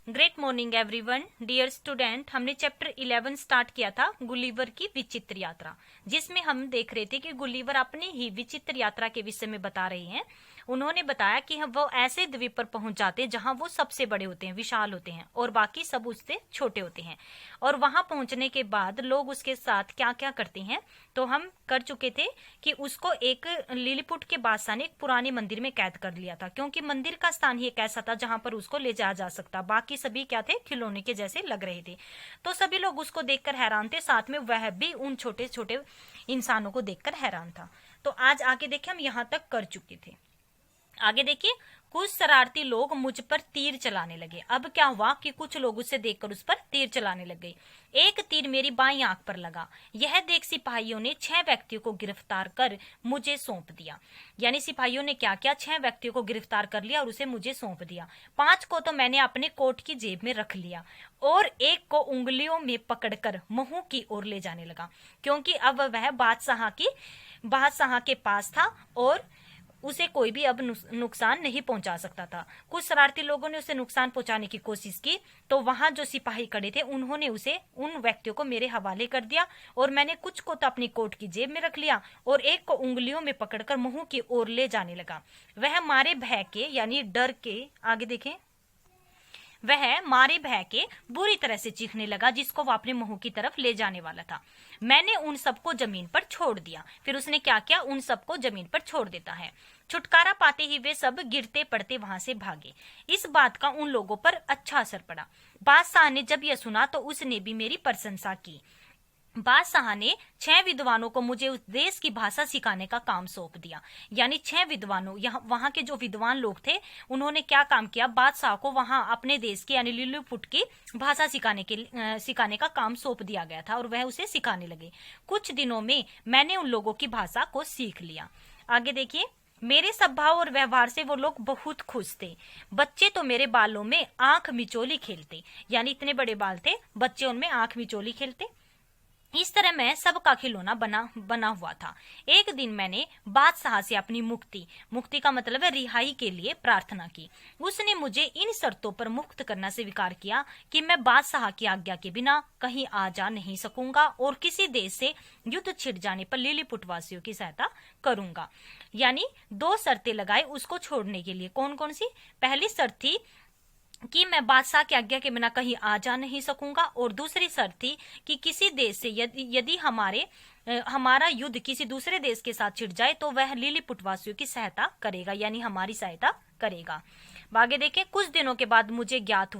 Great morning everyone. Dear student, हमने chapter 11 start किया था गुलिवर की विचित्र यात्रा, जिसमें हम देख रहे थे कि गुलिवर अपनी ही विचित्र यात्रा के विषय में बता रहे हैं। उन्होंने बताया कि वो ऐसे द्वीप पर पहुंच जाते हैं जहां वो सबसे बड़े होते हैं, विशाल होते हैं, और बाकी सब उससे छोटे होते हैं। और वहां पहुंचने के बाद लोग उसके साथ क्या क्या करते हैं, तो हम कर चुके थे कि उसको एक लिलीपुट के बादशाह ने एक पुराने मंदिर में कैद कर लिया था, क्योंकि मंदिर का स्थान ही एक ऐसा था जहां पर उसको ले जाया जा सकता। बाकी सभी क्या थे, खिलौने के जैसे लग रहे थे। तो सभी लोग उसको देखकर हैरान थे, साथ में वह भी उन छोटे छोटे इंसानों को देखकर हैरान था। तो आज आगे देखिए, हम यहाँ तक कर चुके थे। आगे देखिए, कुछ शरारती लोग मुझ पर तीर चलाने लगे। अब क्या हुआ कि कुछ लोग उसे देखकर उस पर तीर चलाने लग गए। एक तीर मेरी बाईं आंख पर लगा। यह देख सिपाहियों ने 6 व्यक्तियों को गिरफ्तार कर मुझे सौंप दिया। यानी सिपाहियों ने क्या किया, 6 व्यक्तियों को गिरफ्तार कर लिया और उसे मुझे सौंप दिया। 5 को तो मैंने अपने कोट की जेब में रख लिया और एक को उंगलियों में पकड़कर महू की ओर ले जाने लगा, क्योंकि अब वह बादशाह के पास था और उसे कोई भी अब नुकसान नहीं पहुंचा सकता था। कुछ शरारती लोगों ने उसे नुकसान पहुंचाने की कोशिश की, तो वहां जो सिपाही खड़े थे उन्होंने उसे उन व्यक्तियों को मेरे हवाले कर दिया और मैंने कुछ को तो अपनी कोट की जेब में रख लिया और एक को उंगलियों में पकड़कर मुंह की ओर ले जाने लगा। वह मारे भय के यानी डर के, आगे देखें, वह मारे भय के बुरी तरह से चीखने लगा, जिसको वह अपने मुंह की तरफ ले जाने वाला था। मैंने उन सबको जमीन पर छोड़ दिया। फिर उसने क्या किया, उन सबको जमीन पर छोड़ देता है। छुटकारा पाते ही वे सब गिरते पड़ते वहां से भागे। इस बात का उन लोगों पर अच्छा असर पड़ा। बादशाह ने जब यह सुना तो उसने भी मेरी प्रशंसा की। बादशाह ने 6 विद्वानों को मुझे उस देश की भाषा सिखाने का काम सौंप दिया। यानी 6 विद्वानों, वहां के जो विद्वान लोग थे, उन्होंने क्या काम किया, बादशाह को वहां अपने देश की यानी लिलीपुट की भाषा सिखाने का काम सौंप दिया गया था और वह उसे सिखाने लगे। कुछ दिनों में मैंने उन लोगों की भाषा को सीख लिया। आगे देखिए, मेरे स्वभाव और व्यवहार से वो लोग बहुत खुश थे। बच्चे तो मेरे बालों में आंख मिचोली खेलते, यानी इतने बड़े बाल थे, बच्चे उनमें आंख मिचोली खेलते। इस तरह मैं सबका खिलौना बना हुआ था। एक दिन मैंने बादशाह से अपनी मुक्ति का मतलब है रिहाई के लिए प्रार्थना की। उसने मुझे इन शर्तों पर मुक्त करना स्वीकार किया कि मैं बादशाह की आज्ञा के बिना कहीं आ जा नहीं सकूंगा और किसी देश से युद्ध छिड़ जाने पर लिलीपुट वासियों की सहायता करूंगा। यानी 2 शर्तें लगाई उसको छोड़ने के लिए। कौन कौन सी? पहली शर्त थी कि मैं बादशाह की आज्ञा के बिना कहीं आ जा नहीं सकूंगा, और दूसरी शर्त थी कि किसी देश से यदि हमारा युद्ध किसी दूसरे देश के साथ छिड़ जाए तो वह लिलीपुट वासियों की सहायता करेगा, यानी हमारी सहायता करेगा। आगे देखें, कुछ दिनों के बाद मुझे ज्ञात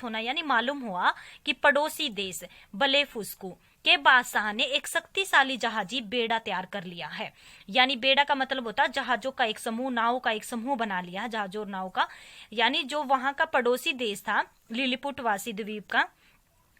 होना यानी मालूम हुआ कि पड़ोसी देश बलेफुस्कू के बादशाह ने एक शक्तिशाली जहाजी बेड़ा तैयार कर लिया है। यानी बेड़ा का मतलब होता है जहाजों का एक समूह, नाव का एक समूह बना लिया है, जहाजों और नाव का। यानी जो वहां का पड़ोसी देश था लिलीपुटवासी द्वीप का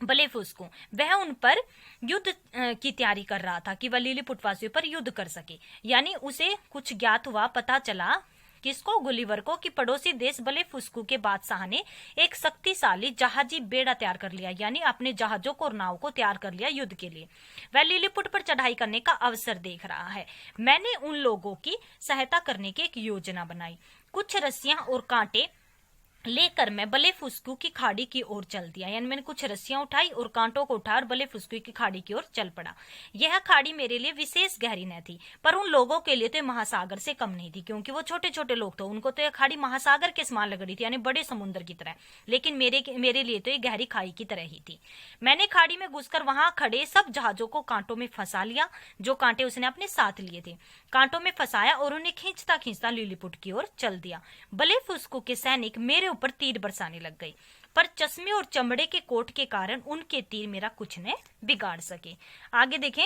बलेफुस्कू, वह उन पर युद्ध की तैयारी कर रहा था कि वह लिलीपुटवासियों पर युद्ध कर सके। यानी उसे कुछ ज्ञात हुआ, पता चला, किसको? गुलिवर को, कि पड़ोसी देश बलेफुस्कू के बादशाह ने एक शक्तिशाली जहाजी बेड़ा तैयार कर लिया, यानी अपने जहाजों को और नाव को तैयार कर लिया युद्ध के लिए। वह लिलीपुट पर चढ़ाई करने का अवसर देख रहा है। मैंने उन लोगों की सहायता करने की एक योजना बनाई। कुछ रस्सियां और कांटे लेकर मैं बलेफुस्कू की खाड़ी की ओर चल दिया। यानी मैंने कुछ रस्सियां उठाई और कांटों को उठाकर बलेफुस्कू की खाड़ी की ओर चल पड़ा। यह खाड़ी मेरे लिए विशेष गहरी न थी, पर उन लोगों के लिए तो महासागर से कम नहीं थी, क्योंकि वो छोटे छोटे लोग थे। उनको तो यह खाड़ी महासागर के समान लग रही थी, यानी बड़े समुद्र की तरह, लेकिन मेरे लिए तो ये गहरी खाई की तरह ही थी। मैंने खाड़ी में घुसकर वहां खड़े सब जहाजों को कांटों में फंसा लिया। जो कांटे उसने अपने साथ लिए थे, कांटों में फंसाया और उन्हें खींचता खींचता लिलीपुट की ओर चल दिया। बलेफुस्कू के सैनिक मेरे ऊपर तीर बरसाने लग गए, पर चश्मे और चमड़े के कोट के कारण उनके तीर मेरा कुछ न बिगाड़ सके। आगे देखें,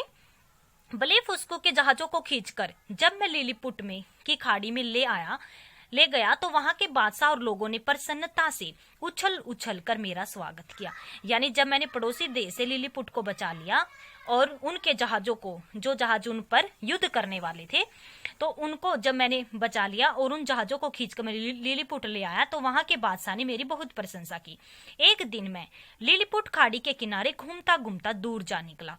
बलेफुस्कू के जहाजों को खींचकर जब मैं लिलीपुट में की खाड़ी में ले गया तो वहां के बादशाह और लोगों ने प्रसन्नता से उछल उछल कर मेरा स्वागत किया। यानी जब मैंने पड़ोसी देश से लिलीपुट को बचा लिया और उनके जहाजों को, जो जहाज उन पर युद्ध करने वाले थे, तो उनको जब मैंने बचा लिया और उन जहाजों को खींचकर मैं लिलीपुट ले आया तो वहां के बादशाह ने मेरी बहुत प्रशंसा की। एक दिन मैं लिलीपुट खाड़ी के किनारे घूमता घूमता दूर जा निकला।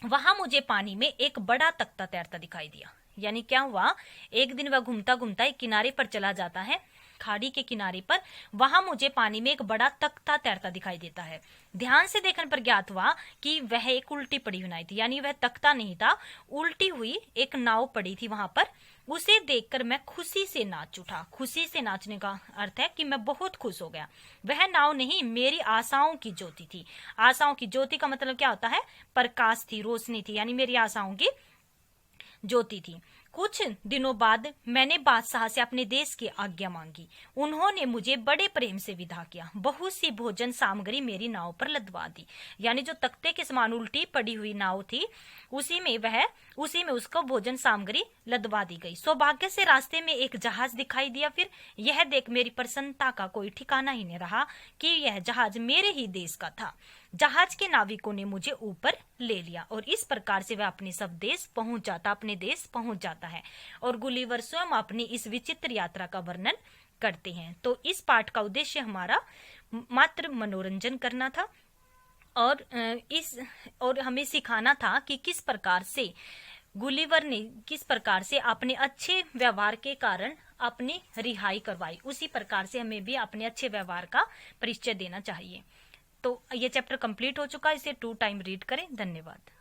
वहां मुझे पानी में एक बड़ा तख्ता तैरता दिखाई दिया। यानी क्या हुआ, एक दिन वह घूमता घूमता एक किनारे पर चला जाता है खाड़ी के किनारे पर, वहां मुझे पानी में एक बड़ा तख्ता तैरता दिखाई देता है। ध्यान से देखने पर ज्ञात हुआ कि वह एक उल्टी पड़ी हुई नाव थी, यानी वह तख्ता नहीं था, उल्टी हुई एक नाव पड़ी थी वहां पर। उसे देखकर मैं खुशी से नाच उठा। खुशी से नाचने का अर्थ है कि मैं बहुत खुश हो गया। वह नाव नहीं, मेरी आशाओं की ज्योति थी। आशाओं की ज्योति का मतलब क्या होता है? प्रकाश थी, रोशनी थी, यानी मेरी आशाओं की ज्योति थी। कुछ दिनों बाद मैंने बादशाह से अपने देश की आज्ञा मांगी। उन्होंने मुझे बड़े प्रेम से विदा किया। बहुत सी भोजन सामग्री मेरी नाव पर लदवा दी, यानी जो तख्ते के समान उल्टी पड़ी हुई नाव थी उसी में उसको भोजन सामग्री लदवा दी गई। सौभाग्य से रास्ते में एक जहाज दिखाई दिया। फिर यह देख मेरी प्रसन्नता का कोई ठिकाना ही नहीं रहा कि यह जहाज मेरे ही देश का था। जहाज के नाविकों ने मुझे ऊपर ले लिया और इस प्रकार से वह अपने देश पहुंच जाता है। और गुलिवर स्वयं अपनी इस विचित्र यात्रा का वर्णन करते हैं। तो इस पाठ का उद्देश्य हमारा मात्र मनोरंजन करना था और हमें सिखाना था कि किस प्रकार से गुलिवर ने अपने अच्छे व्यवहार के कारण अपनी रिहाई करवाई। उसी प्रकार से हमें भी अपने अच्छे व्यवहार का परिचय देना चाहिए। तो ये चैप्टर कंप्लीट हो चुका है, इसे 2 टाइम रीड करें। धन्यवाद।